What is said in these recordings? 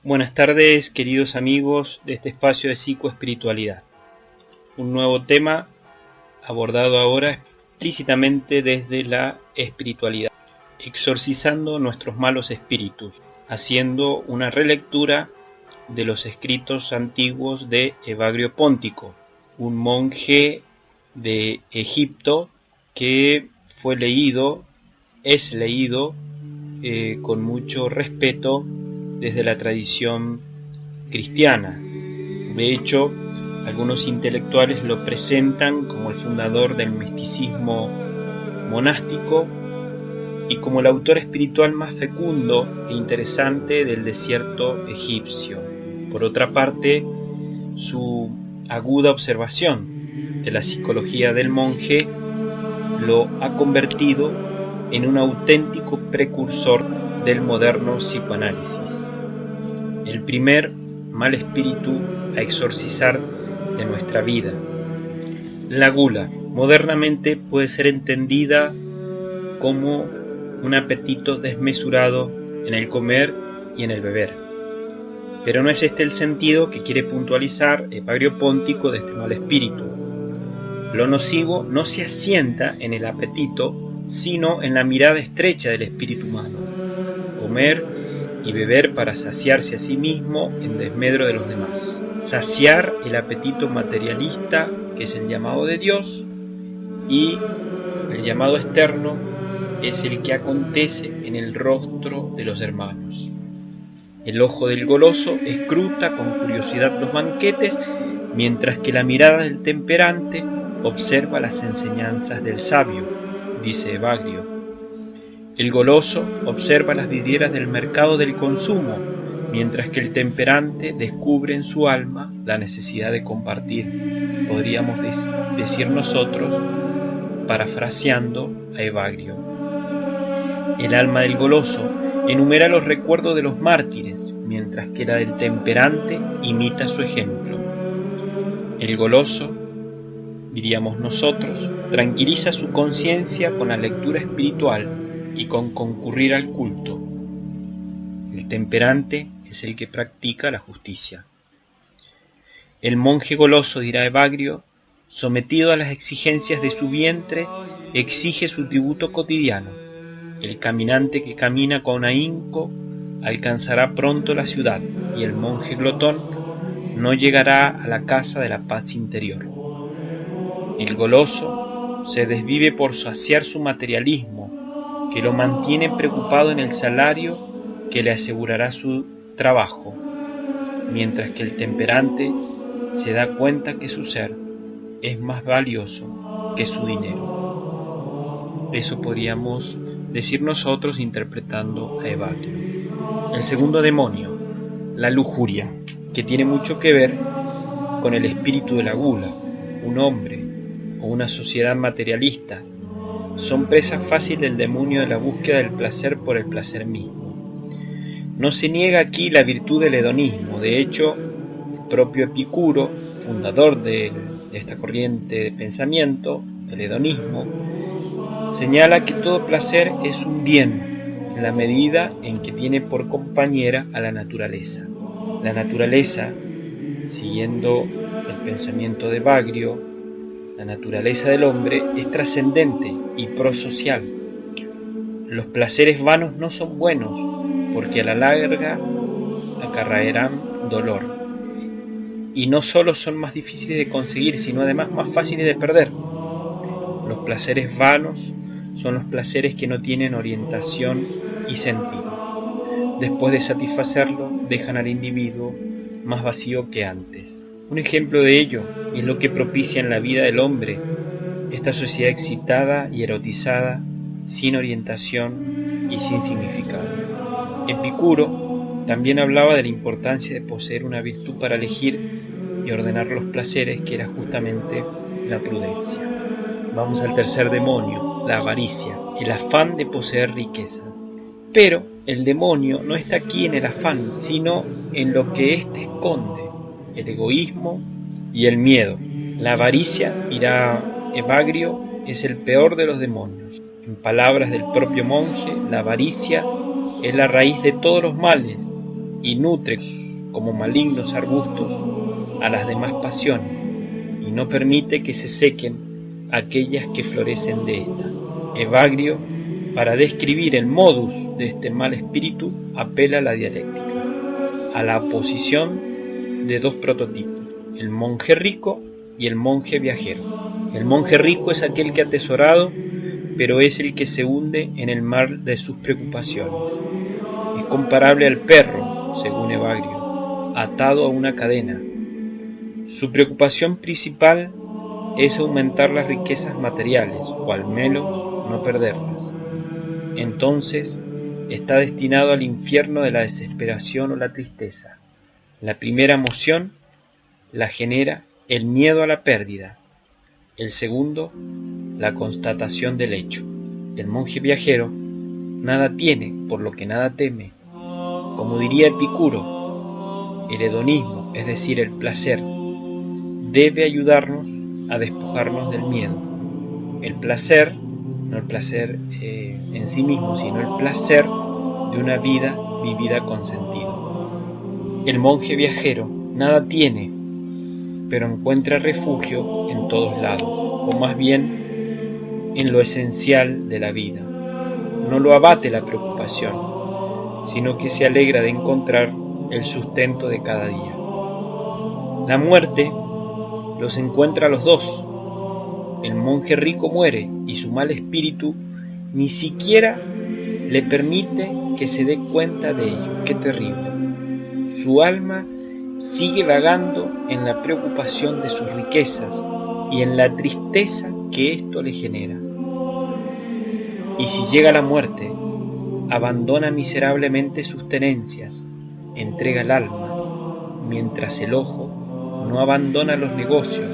Buenas tardes, queridos amigos de este espacio de psicoespiritualidad. Un nuevo tema abordado ahora explícitamente desde la espiritualidad, exorcizando nuestros malos espíritus, haciendo una relectura de los escritos antiguos de Evagrio Póntico, un monje de Egipto que es leído con mucho respeto desde la tradición cristiana. De hecho, algunos intelectuales lo presentan como el fundador del misticismo monástico y como el autor espiritual más fecundo e interesante del desierto egipcio. Por otra parte, su aguda observación de la psicología del monje lo ha convertido en un auténtico precursor del moderno psicoanálisis. El primer mal espíritu a exorcizar de nuestra vida. La gula modernamente puede ser entendida como un apetito desmesurado en el comer y en el beber. Pero no es este el sentido que quiere puntualizar Evagrio Póntico de este mal espíritu. Lo nocivo no se asienta en el apetito, sino en la mirada estrecha del espíritu humano. Comer y beber para saciarse a sí mismo en desmedro de los demás. Saciar el apetito materialista, que es el llamado de Dios, y el llamado externo es el que acontece en el rostro de los hermanos. El ojo del goloso escruta con curiosidad los banquetes, mientras que la mirada del temperante observa las enseñanzas del sabio, dice Evagrio. El goloso observa las vidrieras del mercado del consumo, mientras que el temperante descubre en su alma la necesidad de compartir, podríamos decir nosotros, parafraseando a Evagrio. El alma del goloso enumera los recuerdos de los mártires, mientras que la del temperante imita su ejemplo. El goloso, diríamos nosotros, tranquiliza su conciencia con la lectura espiritual y con concurrir al culto. El temperante es el que practica la justicia. El monje goloso, dirá Evagrio, sometido a las exigencias de su vientre, exige su tributo cotidiano. El caminante que camina con ahínco alcanzará pronto la ciudad, y el monje glotón no llegará a la casa de la paz interior. El goloso se desvive por saciar su materialismo, que lo mantiene preocupado en el salario que le asegurará su trabajo, mientras que el temperante se da cuenta que su ser es más valioso que su dinero. Eso podríamos decir nosotros interpretando a Evagrio. El segundo demonio, la lujuria, que tiene mucho que ver con el espíritu de la gula. Un hombre o una sociedad materialista son presa fácil del demonio de la búsqueda del placer por el placer mismo. No se niega aquí la virtud del hedonismo. De hecho, el propio Epicuro, fundador de esta corriente de pensamiento, el hedonismo, señala que todo placer es un bien en la medida en que tiene por compañera a la naturaleza. La naturaleza, siguiendo el pensamiento de Evagrio, la naturaleza del hombre es trascendente y prosocial. Los placeres vanos no son buenos, porque a la larga acarrearán dolor. Y no solo son más difíciles de conseguir, sino además más fáciles de perder. Los placeres vanos son los placeres que no tienen orientación y sentido. Después de satisfacerlo, dejan al individuo más vacío que antes. Un ejemplo de ello es lo que propicia en la vida del hombre esta sociedad excitada y erotizada, sin orientación y sin significado. Epicuro también hablaba de la importancia de poseer una virtud para elegir y ordenar los placeres, que era justamente la prudencia. Vamos al tercer demonio, la avaricia, el afán de poseer riqueza. Pero el demonio no está aquí en el afán, sino en lo que éste esconde, el egoísmo y el miedo. La avaricia, dirá Evagrio, es el peor de los demonios. En palabras del propio monje, la avaricia es la raíz de todos los males y nutre como malignos arbustos a las demás pasiones y no permite que se sequen aquellas que florecen de esta. Evagrio, para describir el modus de este mal espíritu, apela a la dialéctica, a la oposición de dos prototipos, el monje rico y el monje viajero. El monje rico es aquel que ha atesorado, pero es el que se hunde en el mar de sus preocupaciones. Es comparable al perro, según Evagrio, atado a una cadena. Su preocupación principal es aumentar las riquezas materiales, o al menos no perderlas. Entonces está destinado al infierno de la desesperación o la tristeza. La primera emoción la genera el miedo a la pérdida. El segundo, la constatación del hecho. El monje viajero nada tiene, por lo que nada teme. Como diría Epicuro, el hedonismo, es decir, el placer, debe ayudarnos a despojarnos del miedo. El placer, no el placer en sí mismo, sino el placer de una vida vivida con sentido. El monje viajero nada tiene, pero encuentra refugio en todos lados, o más bien en lo esencial de la vida. No lo abate la preocupación, sino que se alegra de encontrar el sustento de cada día. La muerte los encuentra a los dos. El monje rico muere y su mal espíritu ni siquiera le permite que se dé cuenta de ello. ¡Qué terrible! Su alma sigue vagando en la preocupación de sus riquezas y en la tristeza que esto le genera. Y si llega la muerte, abandona miserablemente sus tenencias, entrega el alma, mientras el ojo no abandona los negocios,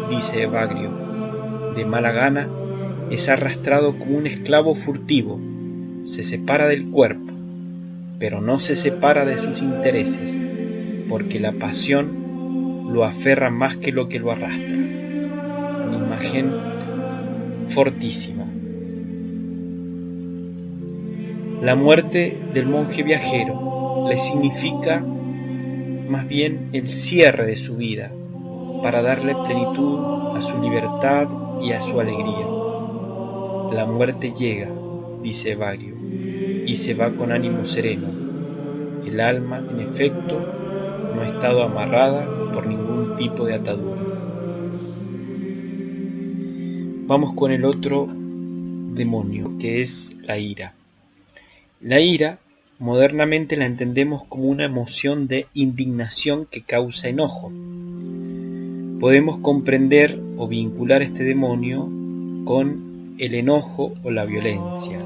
dice Evagrio. De mala gana es arrastrado como un esclavo furtivo, se separa del cuerpo, pero no se separa de sus intereses, porque la pasión lo aferra más que lo que lo arrastra. Una imagen fortísima. La muerte del monje viajero le significa más bien el cierre de su vida, para darle plenitud a su libertad y a su alegría. La muerte llega, dice Evagrio, y se va con ánimo sereno. El alma, en efecto, no ha estado amarrada por ningún tipo de atadura. Vamos con el otro demonio, que es la ira. La ira, modernamente la entendemos como una emoción de indignación que causa enojo. Podemos comprender o vincular este demonio con el enojo o la violencia,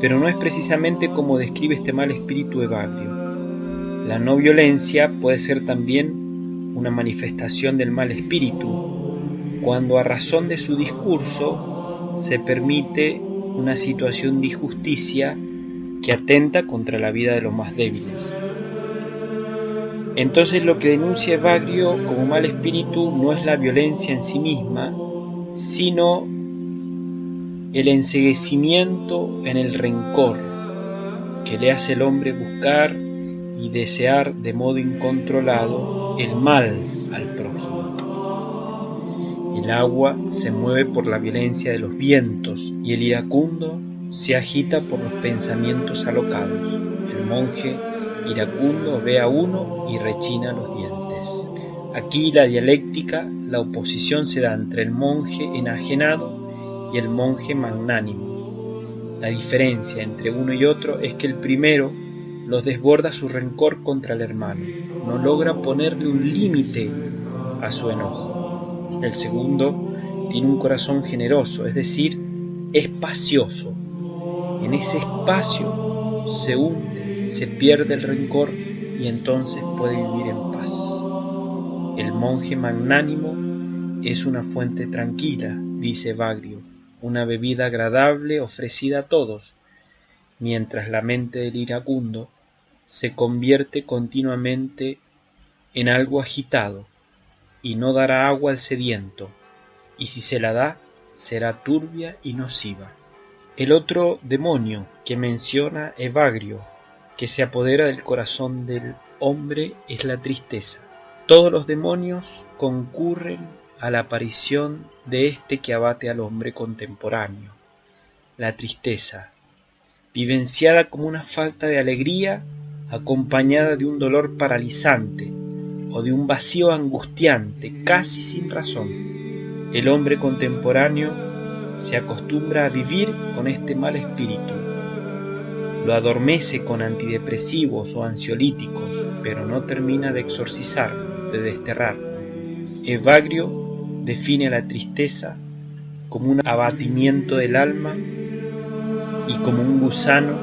pero no es precisamente como describe este mal espíritu Evagrio. La no violencia puede ser también una manifestación del mal espíritu, cuando a razón de su discurso se permite una situación de injusticia que atenta contra la vida de los más débiles. Entonces lo que denuncia Evagrio como mal espíritu no es la violencia en sí misma, sino el enceguecimiento en el rencor que le hace al hombre buscar y desear de modo incontrolado el mal al prójimo. El agua se mueve por la violencia de los vientos y el iracundo se agita por los pensamientos alocados. El monje iracundo ve a uno y rechina los dientes. Aquí la dialéctica, la oposición se da entre el monje enajenado y el monje magnánimo. La diferencia entre uno y otro es que el primero los desborda su rencor contra el hermano, no logra ponerle un límite a su enojo. El segundo tiene un corazón generoso, es decir, espacioso. En ese espacio se hunde, se pierde el rencor y entonces puede vivir en paz. El monje magnánimo es una fuente tranquila, dice Evagrio, una bebida agradable ofrecida a todos, mientras la mente del iracundo se convierte continuamente en algo agitado y no dará agua al sediento, y si se la da, será turbia y nociva. El otro demonio que menciona Evagrio, que se apodera del corazón del hombre es la tristeza. Todos los demonios concurren a la aparición de este que abate al hombre contemporáneo. La tristeza, vivenciada como una falta de alegría acompañada de un dolor paralizante o de un vacío angustiante casi sin razón. El hombre contemporáneo se acostumbra a vivir con este mal espíritu. Lo adormece con antidepresivos o ansiolíticos, pero no termina de exorcizarlo, de desterrarlo. Evagrio define a la tristeza como un abatimiento del alma y como un gusano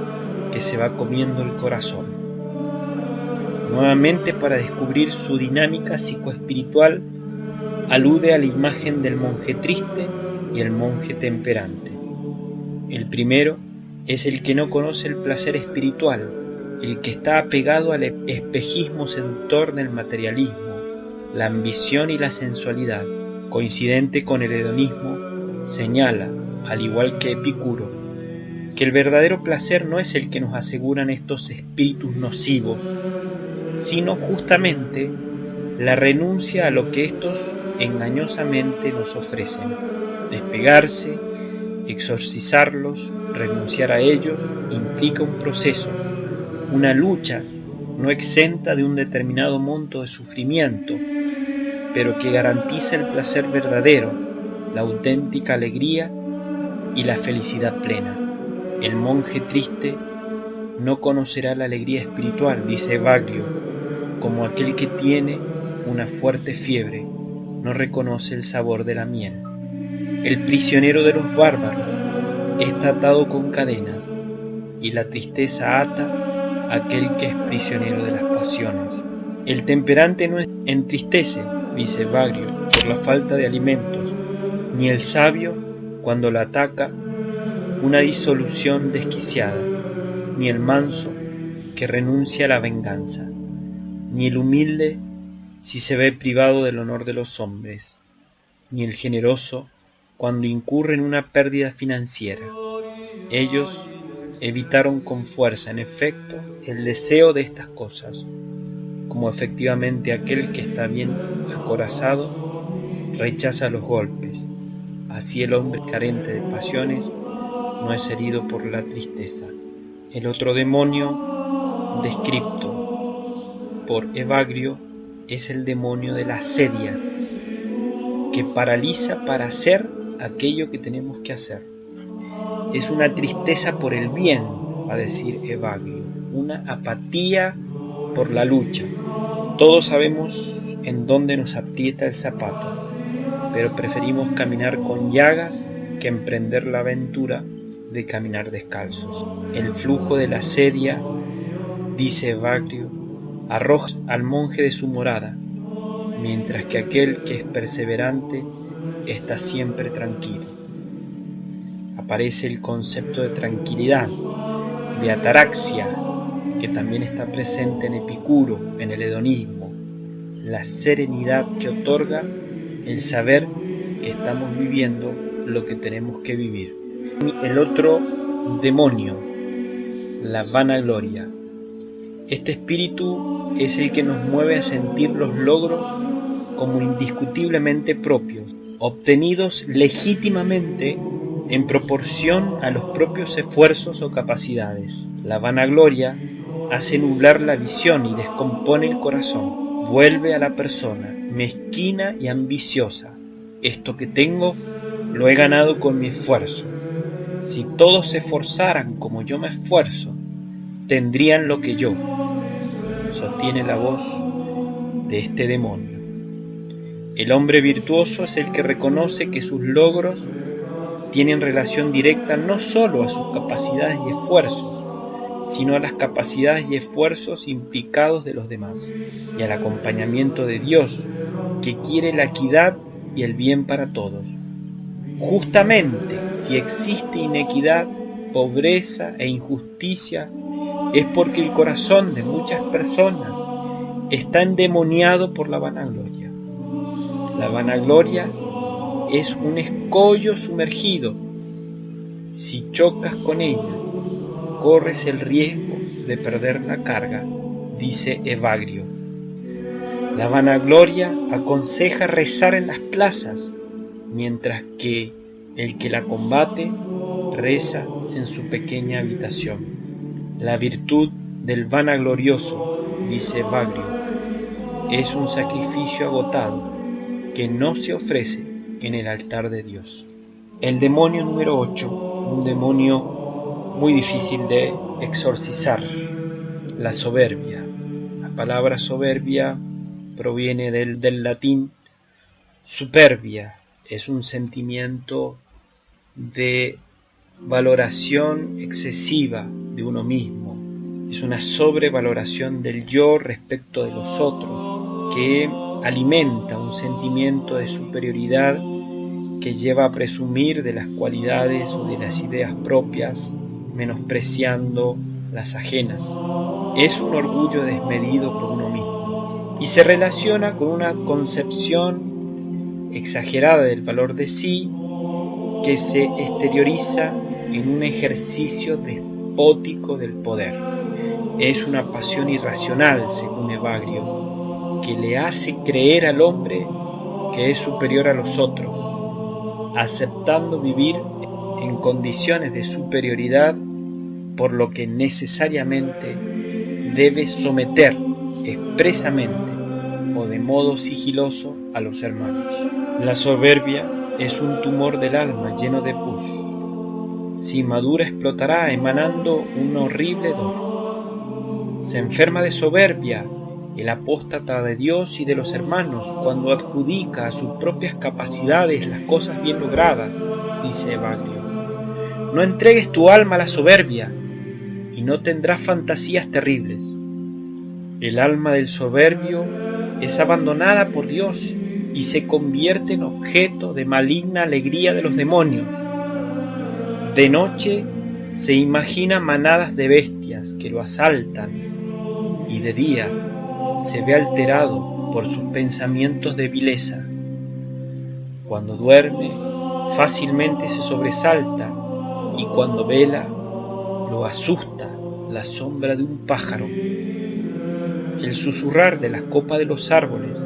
que se va comiendo el corazón. Nuevamente, para descubrir su dinámica psicoespiritual, alude a la imagen del monje triste y el monje temperante. El primero es el que no conoce el placer espiritual, el que está apegado al espejismo seductor del materialismo, la ambición y la sensualidad. Coincidente con el hedonismo, señala, al igual que Epicuro, que el verdadero placer no es el que nos aseguran estos espíritus nocivos, sino justamente la renuncia a lo que estos engañosamente nos ofrecen. Despegarse, exorcizarlos, renunciar a ellos, implica un proceso, una lucha no exenta de un determinado monto de sufrimiento, pero que garantiza el placer verdadero, la auténtica alegría y la felicidad plena. El monje triste no conocerá la alegría espiritual, dice Evagrio, como aquel que tiene una fuerte fiebre no reconoce el sabor de la miel. El prisionero de los bárbaros está atado con cadenas, y la tristeza ata a aquel que es prisionero de las pasiones. El temperante no entristece, dice Evagrio, por la falta de alimentos, ni el sabio cuando lo ataca una disolución desquiciada, ni el manso que renuncia a la venganza, ni el humilde si se ve privado del honor de los hombres, ni el generoso cuando incurre en una pérdida financiera. Ellos evitaron con fuerza, en efecto, el deseo de estas cosas, como efectivamente aquel que está bien acorazado rechaza los golpes. Así el hombre carente de pasiones no es herido por la tristeza. El otro demonio descrito por Evagrio es el demonio de la asedia, que paraliza para hacer aquello que tenemos que hacer. Es una tristeza por el bien, va a decir Evagrio, una apatía por la lucha. Todos sabemos en dónde nos aprieta el zapato, pero preferimos caminar con llagas que emprender la aventura de caminar descalzos. El flujo de la asedia, dice Evagrio, arroja al monje de su morada, mientras que aquel que es perseverante está siempre tranquilo. Aparece el concepto de tranquilidad, de ataraxia, que también está presente en Epicuro, en el hedonismo, la serenidad que otorga el saber que estamos viviendo lo que tenemos que vivir. El otro demonio, la vanagloria. Este espíritu es el que nos mueve a sentir los logros como indiscutiblemente propios, obtenidos legítimamente en proporción a los propios esfuerzos o capacidades. La vanagloria hace nublar la visión y descompone el corazón, vuelve a la persona mezquina y ambiciosa. Esto que tengo lo he ganado con mi esfuerzo. Si todos se esforzaran como yo me esfuerzo, tendrían lo que yo. Sostiene la voz de este demonio. El hombre virtuoso es el que reconoce que sus logros tienen relación directa no solo a sus capacidades y esfuerzos, sino a las capacidades y esfuerzos implicados de los demás, y al acompañamiento de Dios, que quiere la equidad y el bien para todos. Justamente, si existe inequidad, pobreza e injusticia, es porque el corazón de muchas personas está endemoniado por la vanagloria. La vanagloria es un escollo sumergido. Si chocas con ella, corres el riesgo de perder la carga, dice Evagrio. La vanagloria aconseja rezar en las plazas, mientras que el que la combate reza en su pequeña habitación. La virtud del vanaglorioso, dice Evagrio, es un sacrificio agotado que no se ofrece en el altar de Dios. El demonio número 8, un demonio muy difícil de exorcizar, la soberbia. La palabra soberbia proviene del latín superbia, es un sentimiento de valoración excesiva de uno mismo, es una sobrevaloración del yo respecto de los otros, que alimenta un sentimiento de superioridad que lleva a presumir de las cualidades o de las ideas propias, menospreciando las ajenas. Es un orgullo desmedido por uno mismo y se relaciona con una concepción exagerada del valor de sí que se exterioriza en un ejercicio despótico del poder. Es una pasión irracional, según Evagrio, que le hace creer al hombre que es superior a los otros, aceptando vivir en condiciones de superioridad, por lo que necesariamente debe someter expresamente o de modo sigiloso a los hermanos. La soberbia es un tumor del alma lleno de pus. Si madura explotará emanando un horrible hedor. Se enferma de soberbia el apóstata de Dios y de los hermanos cuando adjudica a sus propias capacidades las cosas bien logradas, dice Evagrio. No entregues tu alma a la soberbia y no tendrás fantasías terribles. El alma del soberbio es abandonada por Dios y se convierte en objeto de maligna alegría de los demonios. De noche se imagina manadas de bestias que lo asaltan y de día se ve alterado por sus pensamientos de vileza. Cuando duerme, fácilmente se sobresalta y cuando vela, lo asusta la sombra de un pájaro. El susurrar de las copas de los árboles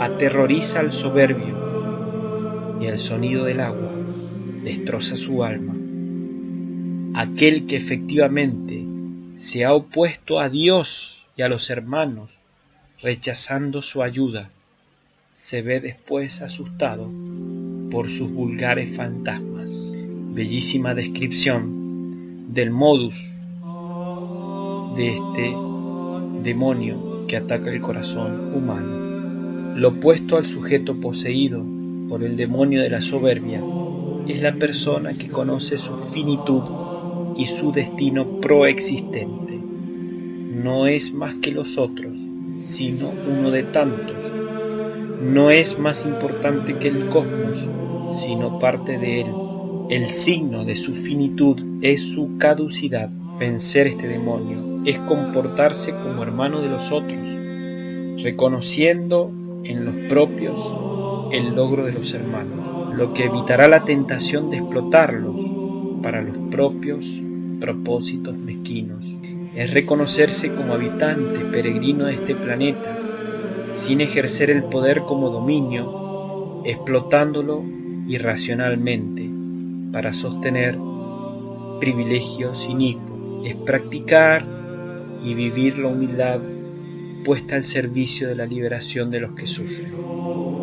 aterroriza al soberbio y el sonido del agua destroza su alma. Aquel que efectivamente se ha opuesto a Dios y a los hermanos, rechazando su ayuda, se ve después asustado por sus vulgares fantasmas. Bellísima descripción del modus de este demonio que ataca el corazón humano. Lo opuesto al sujeto poseído por el demonio de la soberbia es la persona que conoce su finitud y su destino proexistente. No es más que los otros, sino uno de tantos. No es más importante que el cosmos, sino parte de él. El signo de su finitud es su caducidad. Vencer este demonio es comportarse como hermano de los otros, reconociendo en los propios el logro de los hermanos, lo que evitará la tentación de explotarlos para los propios propósitos mezquinos. Es reconocerse como habitante peregrino de este planeta, sin ejercer el poder como dominio, explotándolo irracionalmente para sostener privilegios inicuos. Es practicar y vivir la humildad puesta al servicio de la liberación de los que sufren.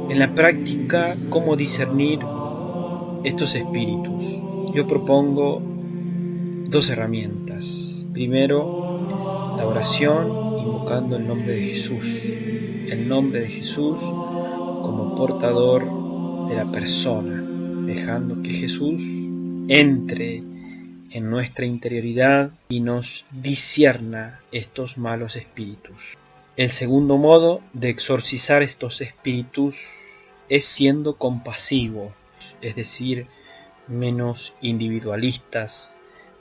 En la práctica, ¿cómo discernir estos espíritus? Yo propongo dos herramientas. Primero, la oración invocando el nombre de Jesús. El nombre de Jesús como portador de la persona, dejando que Jesús entre en nuestra interioridad y nos discierna estos malos espíritus. El segundo modo de exorcizar estos espíritus es siendo compasivos, es decir, menos individualistas,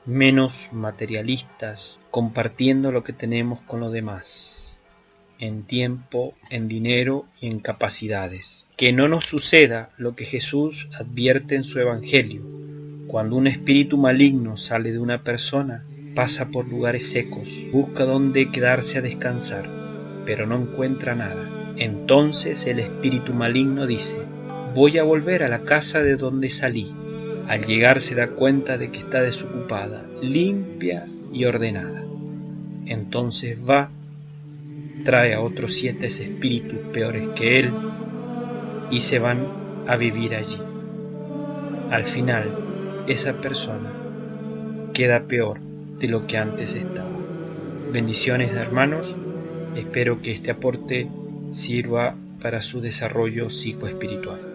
menos materialistas, compartiendo lo que tenemos con los demás, en tiempo, en dinero y en capacidades. Que no nos suceda lo que Jesús advierte en su Evangelio. Cuando un espíritu maligno sale de una persona, pasa por lugares secos, busca dónde quedarse a descansar, pero no encuentra nada. Entonces el espíritu maligno dice: voy a volver a la casa de donde salí. Al llegar se da cuenta de que está desocupada, limpia y ordenada. Entonces va, trae a otros 7 espíritus peores que él y se van a vivir allí. Al final, esa persona queda peor de lo que antes estaba. Bendiciones, hermanos. Espero que este aporte sirva para su desarrollo psicoespiritual.